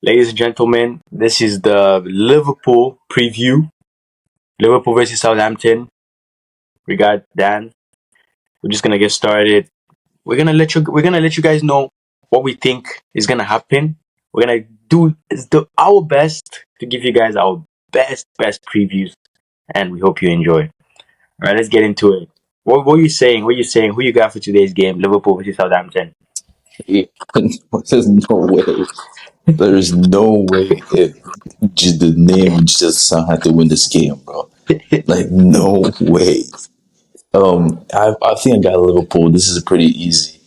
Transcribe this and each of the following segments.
Ladies and gentlemen, this is the Liverpool preview. Liverpool versus Southampton. We got Dan. We're just gonna get started. We're gonna let you guys know what we think is gonna happen. We're gonna do our best to give you guys our best previews, and we hope you enjoy. All right, let's get into it. What are you saying? What are you saying? Who you got for today's game? Liverpool versus Southampton. Yeah. There's no way. There's no way if just the name just sound had to win this game, bro. Like no way. I think I got Liverpool. This is a pretty easy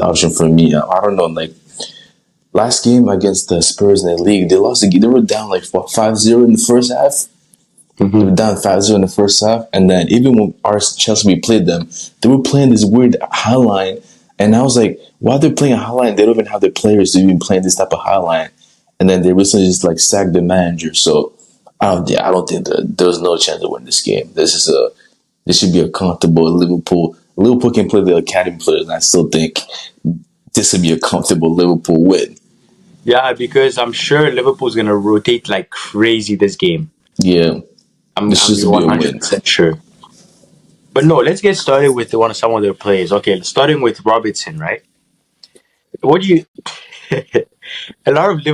option for me. I don't know. Like last game against the Spurs in the league, they lost. They were down like 5-0 in the first half. They Hmm. were down 5-0 in the first half, and then even when our Chelsea we played them, they were playing this weird high line, and I was like, why they're playing a high line? They don't even have the players to even play this type of high line. And then they recently just like sacked the manager. So I don't think that there's no chance to win this game. This should be a comfortable Liverpool. Liverpool can play the academy players, and I still think this would be a comfortable Liverpool win. Yeah, because I'm sure Liverpool's gonna rotate like crazy this game. Yeah, I'm this I'm should be a win. 100% sure. But no, let's get started with some of their players. Okay, starting with Robertson, right? What do you? a lot of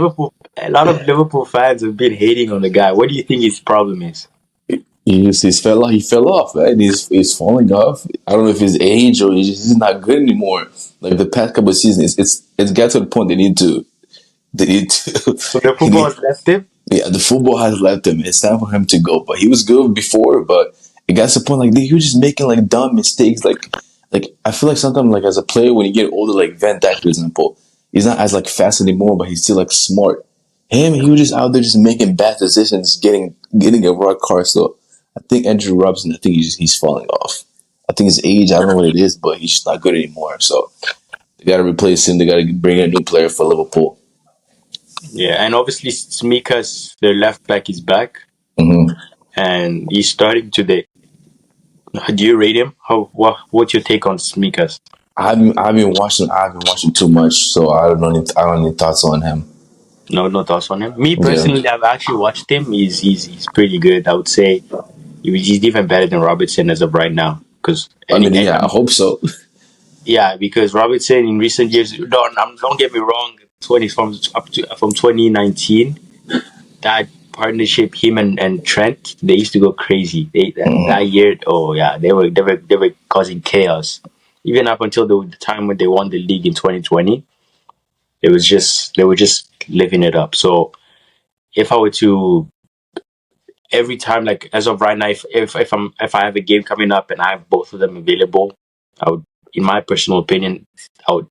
Liverpool fans have been hating on the guy. What do you think his problem is? He fell off, man. He's falling off. I don't know if his age or he's not good anymore. Like the past couple of seasons, it's got to the point they need to So the he football need has left him. yeah, the football has left him. It's time for him to go. But he was good before, but it got to the point like he was just making like dumb mistakes. Like I feel like sometimes like as a player when you get older, like Van Dijk for example, he's not as like fast anymore, but he's still like smart. He was just out there just making bad decisions, getting a red card. So I think Andrew Robson, I think he's falling off. I think his age, I don't know what it is, but he's just not good anymore. So they got to replace him. They got to bring in a new player for Liverpool. Yeah, and obviously Smikas, their left back, is back, hmm and he's starting today. Do you rate him? What's your take on Smikas? I haven't watched him too much, so I don't need thoughts on him. No, no thoughts on him. Me Yeah, personally, I've actually watched him. He's pretty good. I would say he's even better than Robertson as of right now. Because I mean, yeah, I hope so. yeah, because Robertson in recent years, don't get me wrong, 2019, that partnership, him and Trent, they used to go crazy. That year, oh yeah, they were causing chaos. Even up until the time when they won the league in 2020, they were just living it up. So if I were to every time, like as of right now, if I have a game coming up and I have both of them available, I would, in my personal opinion,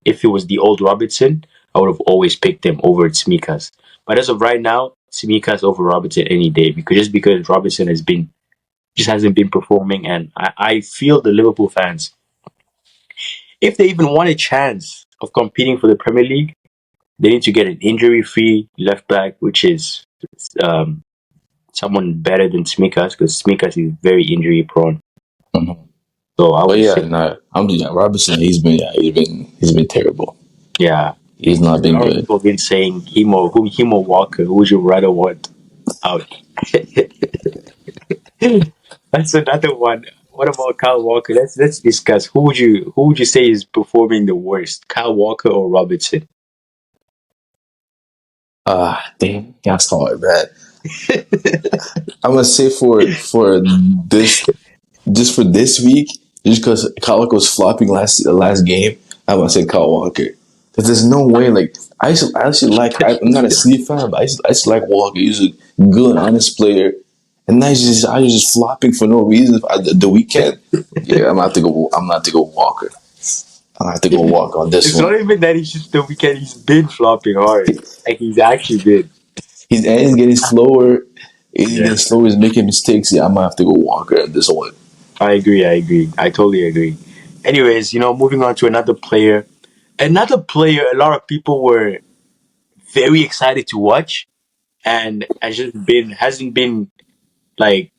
if it was the old Robertson, I would have always picked him over Tsimikas. But as of right now, Tsimikas over Robertson any day, because Robertson just hasn't been performing, and I feel the Liverpool fans, if they even want a chance of competing for the Premier League, they need to get an injury-free left back, which is um, someone better than Tsimikas, because Tsimikas is very injury prone. Mhm. So I But would yeah, say, no, Robinson. He's been terrible. yeah. He's not A been lot of good. people have been saying him or Walker. Who would you rather want out? That's another one. What about Kyle Walker? Let's discuss. Who would you say is performing the worst? Kyle Walker or Robertson? Damn, that's hard, man. I'm gonna say for this just for this week, just because Kyle Walker was flopping last game, I'm gonna say Kyle Walker. Because there's no way, like I actually like I'm not a City fan, but I used to like Walker. He's a good, honest player, and now I was just flopping for no reason. The weekend, yeah, I'm gonna have to go Walker. I'm gonna have to go Walker on this It's not one. even that he's just the weekend. He's been flopping hard. Like he's actually been. He's getting slower. He's Yeah, getting slower. He's making mistakes. Yeah, I'm gonna have to go Walker on this one. I agree. I agree. I totally agree. Anyways, moving on to another player. Another player. A lot of people were very excited to watch, and hasn't been like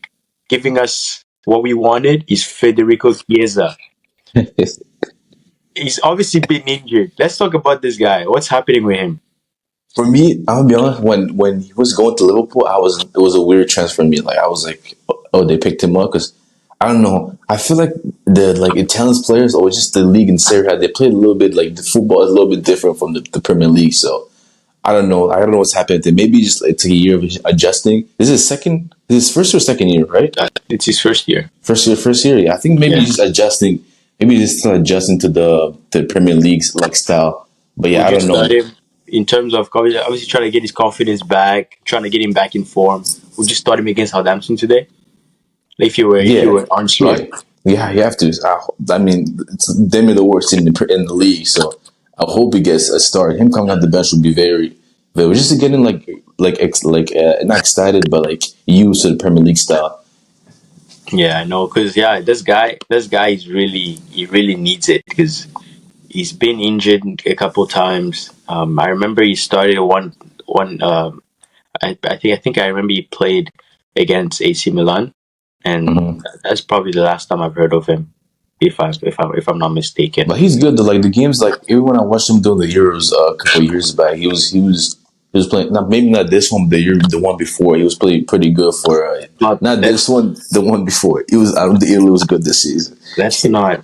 giving us what we wanted, is Federico Chiesa. He's obviously been injured. Let's talk about this guy. What's happening with him? For me, I'm gonna be honest. When he was going to Liverpool, I was it was a weird transfer for me. Like I was like, oh, they picked him up because I don't know. I feel like the like Italian players or just the league in Serie A, they played a little bit like the football is a little bit different from the Premier League. So I don't know. I don't know what's happening. To maybe just like take a year of adjusting. This is second. This is first or second year, right? It's his first year. First year. Yeah, I think maybe Yeah. just adjusting. Maybe just still adjusting to the Premier League's like style. But yeah, Would I you don't start know. him in terms of obviously trying to get his confidence back, trying to get him back in form? Would you start him against Southampton today? If you Yeah, were on yeah, slot? yeah. You have to. I mean, it's them are the worst team in the league. So I hope he gets a start. Him coming off the bench would be very just to get him not excited, but like used to the Premier League style. Yeah, I know. Cause yeah, this guy is really he really needs it because he's been injured a couple times. I remember he started one. I think I remember he played against AC Milan, and Mhm. that's probably the last time I've heard of him. If I'm not mistaken. But he's good. Though. Like the games, like even when I watched him doing the Euros a couple of years back, he was playing. Not maybe not this one, but the one before. He was playing pretty good for. Not Not let this one, the one before. It was. I don't think Italy was good this season. let's not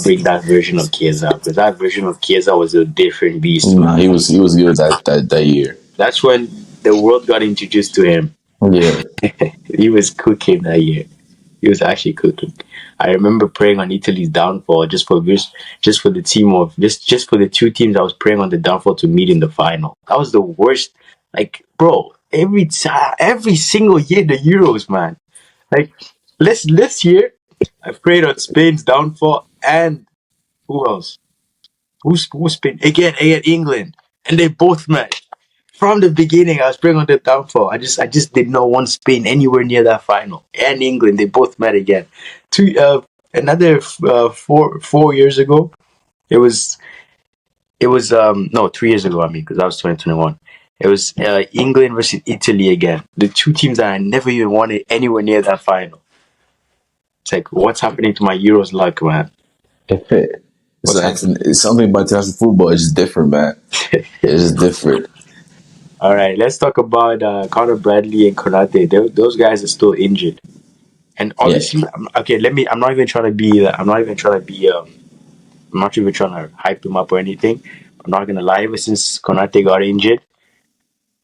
bring that version of Chiesa because that version of Chiesa was a different beast, Nah, man. he was good that year. That's when the world got introduced to him. Yeah. He was cooking that year. He was actually cooking. I remember praying on Italy's downfall just for the team of just for the two teams. I was praying on the downfall to meet in the final. That was the worst. Like, bro, every single year the Euros, man. Like, this year I prayed on Spain's downfall and who else? Who's Spain again? England, and they both met. From the beginning, I was praying on the downfall. I just did not want Spain anywhere near that final. And England, they both met again. Two, another 4 years ago, it was no 3 years ago. I mean, because that was 2021. It was England versus Italy again. The two teams that I never even wanted anywhere near that final. It's like, what's happening to my Euros luck, man? It's What's like happening? it's something about international football. It's just different, man. It's just different. All right, let's talk about Conor Bradley and Konate. Those guys are still injured. And Yeah, honestly, okay, let me. I'm not even trying to be. I'm not even trying to be. I'm not even trying to hype him up or anything. I'm not gonna lie. Ever since Konate got injured,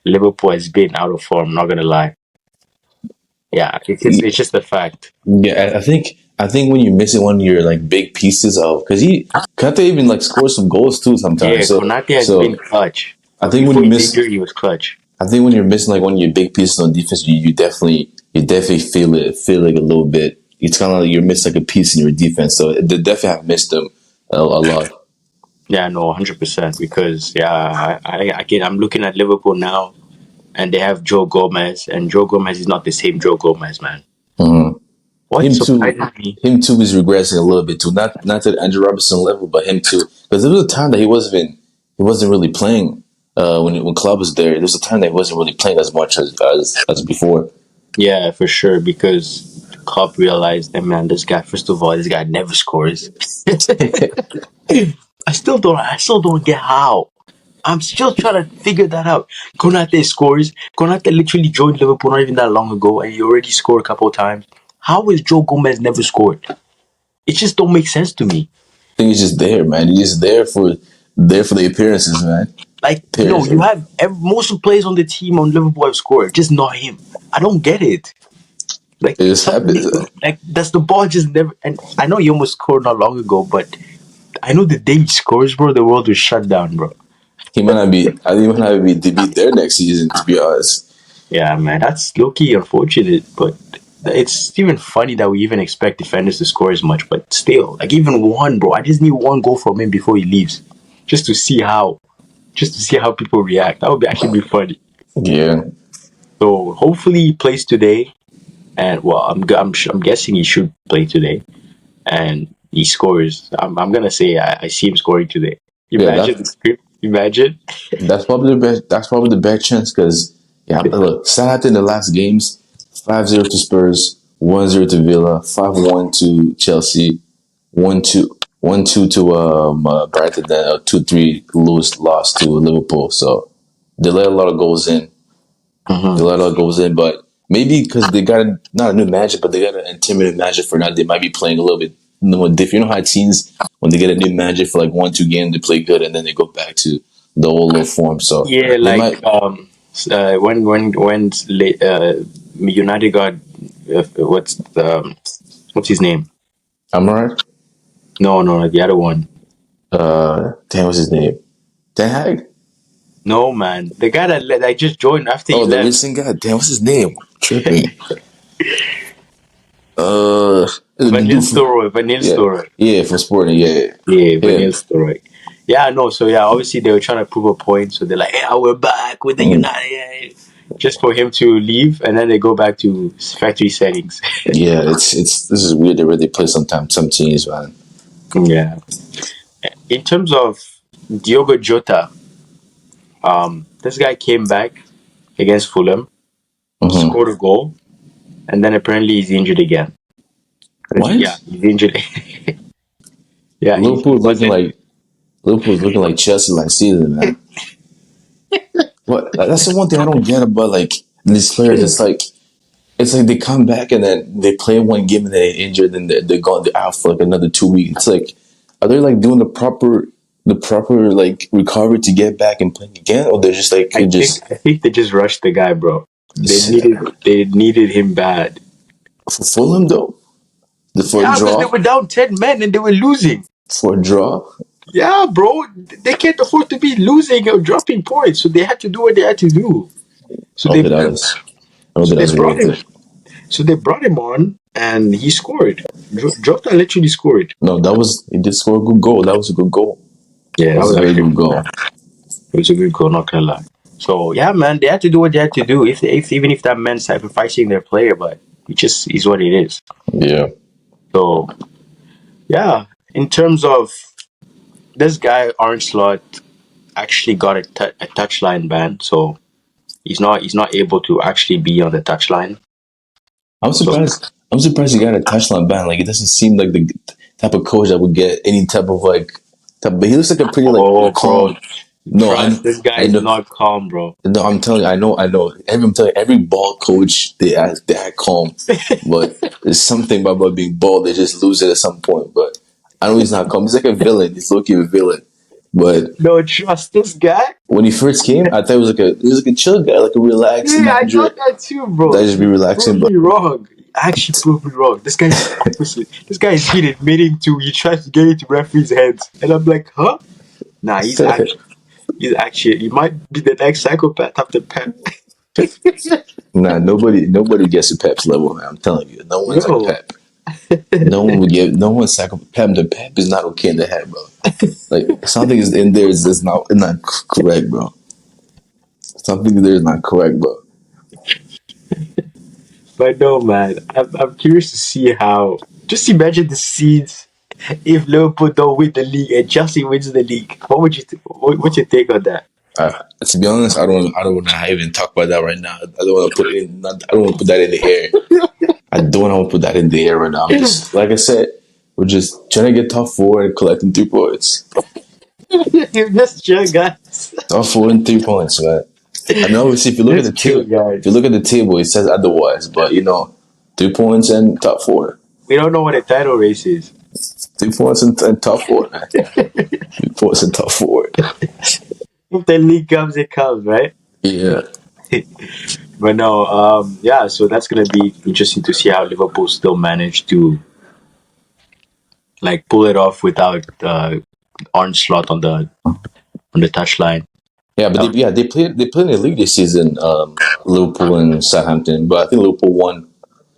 Liverpool has been out of form. Not gonna lie. Yeah, it's just a fact. yeah. I think when you're missing one of your like big pieces of because he Kante even like scores some goals too Yeah, sometimes. So Konate has been so clutch. I think when Before you his miss, injury, he was clutch. I think when you're missing like one of your big pieces on defense, you definitely feel like a little bit. It's kind of like you're missing like a piece in your defense. So they definitely have missed them a lot. Yeah, no, 100%. Because yeah, I'm looking at Liverpool now, and they have Joe Gomez, and Joe Gomez is not the same Joe Gomez, man. Mhm. What Him too. surprises me? Him too is regressing a little bit too. Not to the Andrew Robertson level, but him too. Because there was a time that he wasn't really playing. When Club was there, there was a time that he wasn't really playing as much as before. Yeah, for sure. Because Klopp realized that man, this guy. First of all, this guy never scores. I still don't get how. I'm still trying to figure that out. Konate scores. Konate literally joined Liverpool not even that long ago, and he already scored a couple of times. How is Joe Gomez never scored? It just don't make sense to me. I think he's just there, man. He's just there for the appearances, man. Like, no, you Appearances. have most of the players on the team on Liverpool have scored, just not him. I don't get it. Like It just suddenly, happens. like does the ball just never? And I know he almost scored not long ago, but I know the day he scores, bro, the world was shut down, bro. He might not be. I think he might not be to be there next season. To be honest, Yeah, man, that's low key unfortunate, but it's even funny that we even expect defenders to score as much. But still, like even one, bro, I just need one goal from him before he leaves, just to see how, just to see how people react. That would be actually be funny. yeah. So hopefully he plays today, and well, I'm guessing he should play today, and he scores. I'm gonna say I see him scoring today. Yeah, Imagine the script. Imagine. that's probably the best. That's probably the best chance because yeah, look, Southampton in the last games 5-0 to Spurs, 1-0 to Villa, 5-1 to Chelsea, 1-2 to Brighton, then 2-3 lost to Liverpool. So They let a lot of goals in. They Hmm. let a lot of goals in, but maybe because they got not a new manager, but they got an intimidating manager for now. They might be playing a little bit more different. You know how teams when they get a new manager for like 1 2 games, they play good, and then they go back to the old low form. So Yeah, they might. like United got what's his name? I'm right. No, no, no, the other one. Damn, what's his name? Den Hag. No, man, the guy that just joined after he Oh, the left. recent guy. Damn, what's his name? Tripping. The Van dude from Nistelrooy, Van yeah, Nistelrooy. yeah, from Sporting. Yeah, Yeah, Van him. Nistelrooy. Yeah, no. So yeah, obviously they were trying to prove a point. So they're like, "Yeah, we're back with the Mm. United," yeah. Just for him to leave, and then they go back to factory settings. Yeah, it's this is weird the way they play sometimes some teams, man. Yeah. In terms of Diogo Jota, this guy came back against Fulham, Hmm. scored a goal, and then apparently he's injured again. Yeah, What? he's injured. Yeah, he Liverpool's looking wasn't. like Liverpool's looking like Chelsea last season, man. What? That's the one thing I don't get about like these players. It's like they come back and then they play one game and then they're injured and they're gone. They're out for like another 2 weeks. It's like, are they like doing the proper like recovery to get back and playing again, or they're just like I it think just I think they just rushed the guy, bro. They it's, needed him bad. for Fulham though? For a Yeah, because they draw, were down 10 men and they were losing. for a draw. Yeah, bro, they can't afford to be losing or dropping points, so they had to do what they had to do. So I don't they think that was. I don't so think that they was brought worth him. it. So they brought him on, and he scored. Jota literally scored. No, that was he did score a good goal. That was a good goal. Yeah, That that was was a very actually good goal. it was a good goal. Not gonna lie. So yeah, man, they had to do what they had to do. If even if that meant sacrificing their player, but it just is what it is. Yeah. So yeah, in terms of this guy, Orange Slot actually got a touchline ban, so he's not able to actually be on the touchline. I'm So surprised. I'm surprised he got a touchline ban. Like it doesn't seem like the type of coach that would get any type of like. But he looks like a pretty like oh, bro, calm. No, trust this guy I is know. not calm, bro. No, I'm telling you, I know. I'm telling you, every ball coach they act calm, but there's something about being bald. They just lose it at some point. But I know he's not calm. He's like a villain. He's low-key a villain. But No, trust this guy. when he first came, I thought he was like a chill guy, like a relaxed Yeah, I manager thought that too, that bro. just be He relaxing. proved But me wrong. He actually proved me wrong. This guy's the opposite. This guy is been admitting to he tries to get into referee's heads, and I'm like, huh? Nah, he's actually he might be the next psychopath after Pep. nah, nobody gets to Pep's level, man. I'm telling you, no one's like Yo, Pep. No one would get. No one's like Pep. The Pep is not okay in the head, bro. Like something is in there is not correct, bro. Something there is not correct, bro. but no, man. I'm curious to see how. Just imagine the scenes if Liverpool don't win the league and Chelsea wins the league. What would what's your take on that? To be honest, I don't want to even talk about that right now. I don't want to put it in. I don't want to put that in the air. I don't want to put that in the air right now. I'm just like I said, we're just trying to get top four and collecting 3 points. You're just chill, guys. Top four and 3 points, man. I mean, obviously, if you look at the Just chill, table, if you guys. look at the table, it says otherwise. But 3 points and top four, We don't know what a title race is. 3 points and top four, man. 3 points and top four. If the league comes, it comes, right? Yeah, But no, yeah. So that's gonna be interesting to see how Liverpool still manage to like pull it off without orange slot on the touchline. yeah, but they played in the league this season. Liverpool and Southampton, but I think Liverpool won.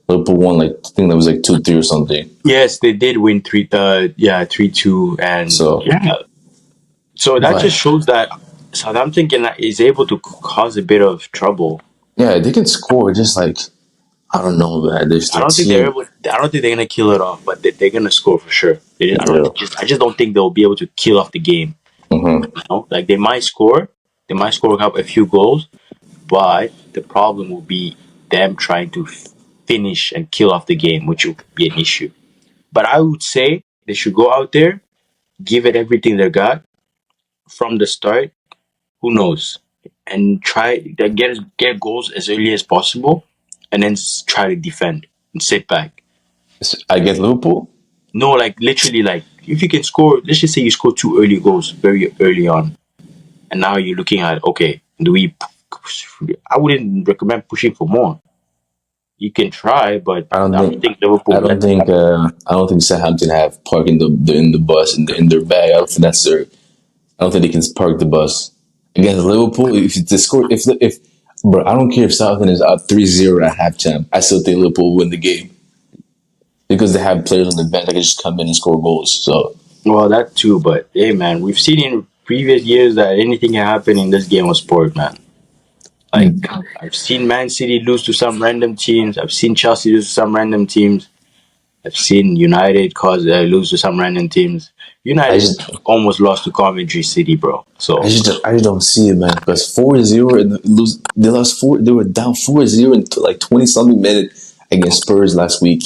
Liverpool won like I think that was like 2-3 or something. Yes, they did win 3-2, and So, yeah. So that but just shows that Southampton is able to cause a bit of trouble. yeah, they can score. Just like I don't know, man. There's I their don't think they're team. able. I don't think they're gonna kill it off, but they're gonna score for sure. Yeah. I just don't think they'll be able to kill off the game. Mm-hmm. You know? Like they might score a few goals, but the problem will be them trying to finish and kill off the game, which will be an issue. But I would say they should go out there, give it everything they got from the start. Who knows? and try to get goals as early as possible, and then try to defend and sit back. Against Liverpool. No, like literally, like if you can score, let's just say you score two early goals very early on, and now you're looking at okay, do we? I wouldn't recommend pushing for more. You can try, but I don't I don't think. think Liverpool I will don't let that think. happen. I don't think Southampton have park in the bus in their bag. I don't think that's their. I don't think they can park the bus against Liverpool. If the score, if bro, I don't care if Southampton is up 3-0 at halftime. I still think Liverpool will win the game because they have players on the bench that can just come in and score goals. So Well, that too, but hey, man, we've seen in previous years that anything can happen in this game of sport, man. Like I've seen Man City lose to some random teams. I've seen Chelsea lose to some random teams. I've seen United lose to some random teams. I United just almost lost to Coventry City, bro. So I just don't see it, man. Because 4-0 and lose, they lost four. They were down 4-0 in like 20 something minutes against Spurs last week,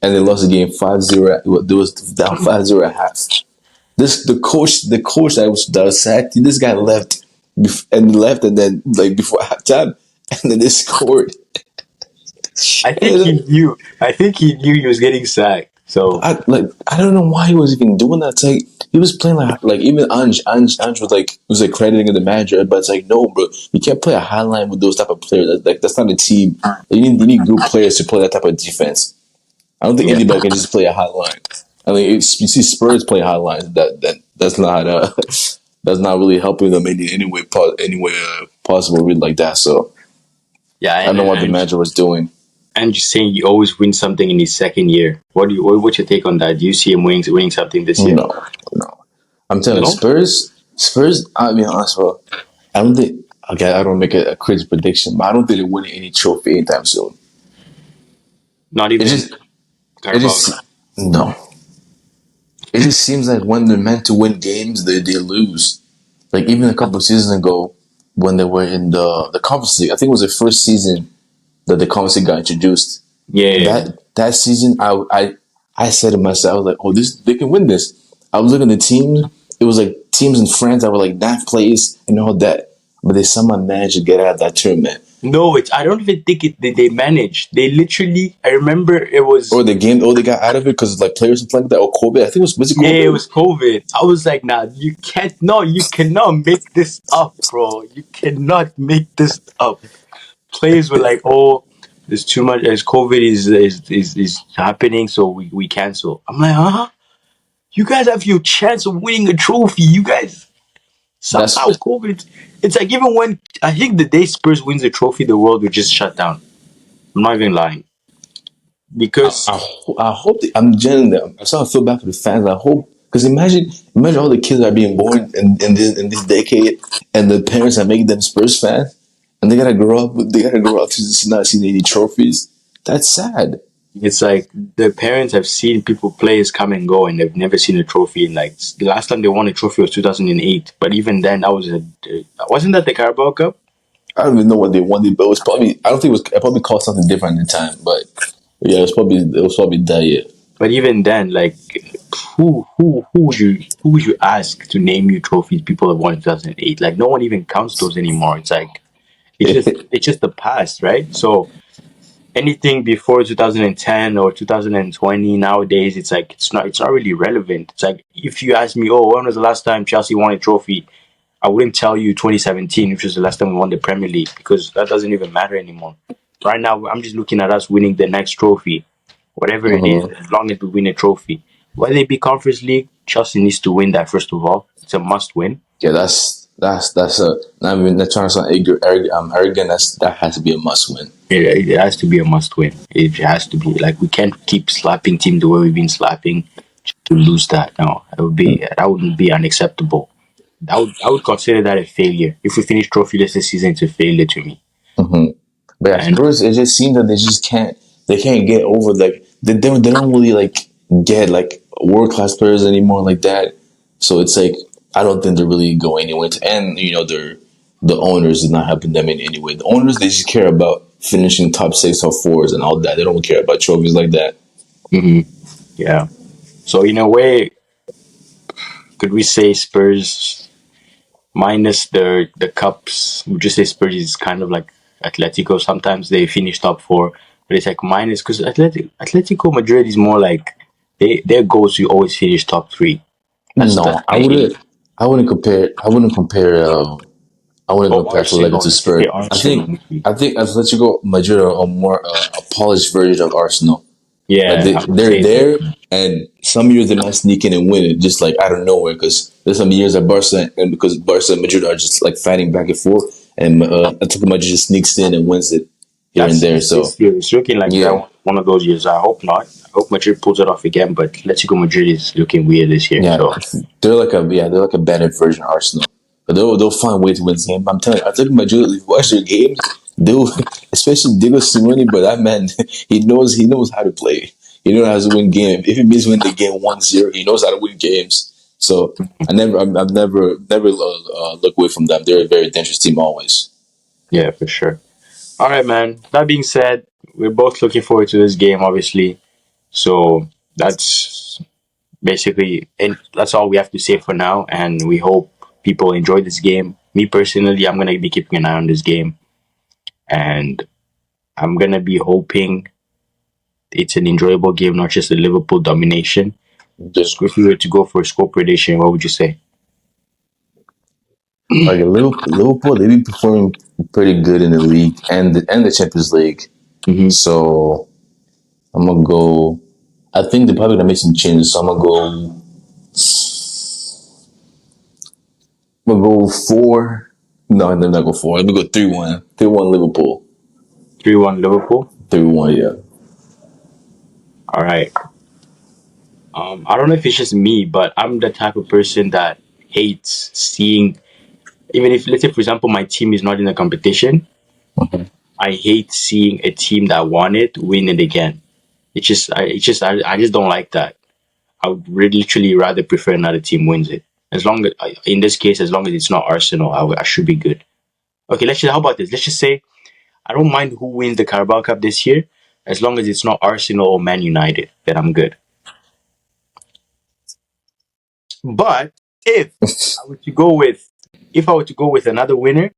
and they lost the game 5-0. They was down 5-0 at half. This the coach that was sacked. This guy left and then like before halftime, and then they scored. I think he And knew. I think he knew he was getting sacked. So I don't know why he was even doing that. It's like he was playing like even Ange was like crediting the manager, but it's like no, bro, you can't play a high line with those type of players. That's not a team. You need good players to play that type of defense. I don't think yeah, anybody can just play a high line. I mean, you see Spurs play high lines. That's not that's not really helping them in any way possible, really like that. So yeah, I don't know what the and manager was doing. and just saying he always wins something in his second year. What's your take on that? Do you see him winning something this year? No, no. I'm telling you, No, Spurs. I'll be honest, bro. I don't think. Okay, I don't make a crazy prediction, but I don't think they're winning any trophy anytime soon. not It even just, it Carabao Cup. just, no. It just seems like when they're meant to win games, they lose. Like even a couple of seasons ago, when they were in the conference league, I think it was the first season that the conference league got introduced. Yeah, yeah. That season, I said to myself, I was like, oh, this they can win this. I was looking at the teams. It was like teams in France that were like ninth place and all that, but they somehow managed to get out of that tournament. No, it's. I don't even think they managed. They literally. I remember it Or was. the game, or they got out of it because like players and like that. Or COVID, I think was it Yeah, it COVID? was COVID. I was like, nah, you can't. No, you cannot make this up, bro. You cannot make this up. Players were like, oh, there's too much. As COVID is happening, so we cancel. I'm like, huh? You guys have your chance of winning a trophy. You guys That's somehow COVID. It's like even when I think the day Spurs wins the trophy, the world would just shut down. I'm not even lying because I hope I'm genuinely. I'm starting to feel bad for the fans. I hope because imagine all the kids that are being born in this decade, and the parents are making them Spurs fans, and they gotta grow up. They gotta grow up to just not seeing any trophies. That's sad. it's like the parents have seen people players come and go, and they've never seen a trophy. And like the last time they won a trophy was 2008, but even then, that was wasn't that the Carabao Cup? I don't even know what they wanted, but it was probably. I don't think it probably called something different at the time, but yeah, it was probably that year. But even then, like who would you ask to name you trophies people have won in 2008? Like no one even counts those anymore. It's like it's just the past, right? So anything before 2010 or 2020 nowadays, it's not really relevant. It's like if you ask me, oh, when was the last time Chelsea won a trophy? I wouldn't tell you 2017, which was the last time we won the Premier League, because that doesn't even matter anymore. Right now, I'm just looking at us winning the next trophy, whatever it is, Mhm. as long as we win a trophy. Whether it be Conference League, Chelsea needs to win that first of all. It's a must win. Yeah, that's a. I mean, not trying to sound arrogant. That has to be a must win. It has to be a must win. It has to be. Like we can't keep slapping teams the way we've been slapping to lose that. No, that wouldn't be unacceptable. I would consider that a failure. If we finish trophyless this season, it's a failure to me. Hmm. But yeah, And Spurs, it just seems that they just can't. They can't get over like they don't really like get like world class players anymore like that. So it's like I don't think they're really going anywhere. And the owners is not helping them in any way. The owners they just care about finishing top six or fours and all that. They don't care about trophies like that. mhm, yeah. So in a way, could we say Spurs minus the cups. We just say Spurs is kind of like Atletico. Sometimes they finish top four, but it's like minus because Atletico Madrid is more like their goals you always finish top three. That's No, I my aim. wouldn't. I wouldn't compare. I wouldn't compare. I wouldn't Oh, compare Atletico Arsenal. to Let's just say Spurs. Arsenal. Maybe. I think Atletico Madrid are a more a polished version of Arsenal. Like Yeah, I would they're say so. there, and some years they might sneak in and win it just like out of nowhere. Because there's some years that Barca and because Barca and Madrid are just like fighting back and forth, and Atletico Madrid just sneaks in and wins it here and there. That's So this year. It's looking like that yeah, one of those years. I hope not. I hope Madrid pulls it off again, but Atletico Madrid is looking weird this year. yeah, So they're like a better version of Arsenal. But they'll find a way to win this game. I'm telling you, Atletico Madrid, if you watch their games, they'll especially Diego Simeone, but that man he knows how to play. He knows how to win game. If he means win the game 1-0, he knows how to win games. So I've never look away from them. They're a very dangerous team always. yeah, for sure. All right, man. That being said, we're both looking forward to this game, obviously. So that's basically, and that's all we have to say for now. And we hope people enjoy this game. Me personally, I'm gonna be keeping an eye on this game, and I'm gonna be hoping it's an enjoyable game, not just a Liverpool domination. Just If we were to go for a score prediction, what would you say? like Liverpool, they've been performing pretty good in the league and the Champions League. Mm-hmm. So I'm gonna go. I think they're probably gonna make some changes. So I'm gonna go. I'm gonna go 4. No, they're not go 4. Let me go 3-1. 3-1 Liverpool. 3-1 Liverpool. 3-1. Yeah. All right. I don't know if it's just me, but I'm the type of person that hates seeing, even if, let's say, for example, my team is not in a competition, I hate seeing a team that won it win it again. I just don't like that. I would really, literally rather prefer another team wins it. As long as, in this case, as long as it's not Arsenal, I should be good. Okay, how about this? Let's just say I don't mind who wins the Carabao Cup this year, as long as it's not Arsenal or Man United, then I'm good. But if I were to go with, if I were to go with another winner,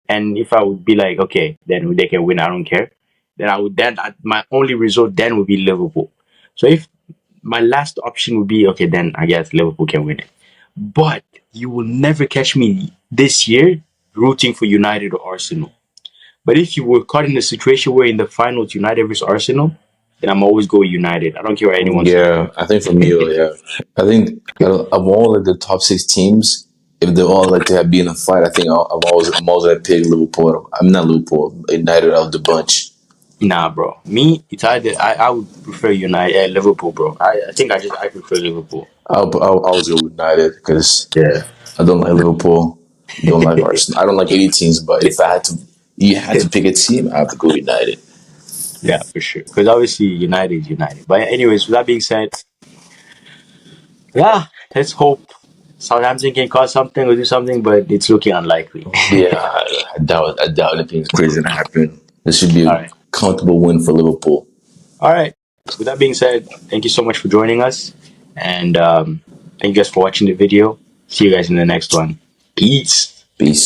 and if I would be like, okay, then they can win, I don't care. Then my only result then would be Liverpool. So if my last option would be okay, then I guess Liverpool can win it. But you will never catch me this year rooting for United or Arsenal. But if you were caught in a situation where in the final it's United versus Arsenal, then I'm always going United. I don't care what anyone says. Yeah, I think for me, yeah, I think of all like the top 6 teams, if they all like to have be in a fight, I think I'm always gonna pick Liverpool. I'm not Liverpool, United out of the bunch. Nah, bro. Me, it's either I would prefer United, Liverpool, bro. I think I prefer Liverpool. I'll always go with United because Yeah. I don't like Liverpool, don't like Arsenal. I don't like any teams, but if I had to, you had to pick a team, I have to go United. Yeah, for sure. Because obviously United is United. But anyways, with that being said, yeah, let's hope Southampton can cause something or do something, but it's looking unlikely. Yeah, I doubt anything's crazy gonna happen. This should be All a right. comfortable win for Liverpool. All right. With that being said, thank you so much for joining us. And thank you guys for watching the video. See you guys in the next one. Peace. Peace.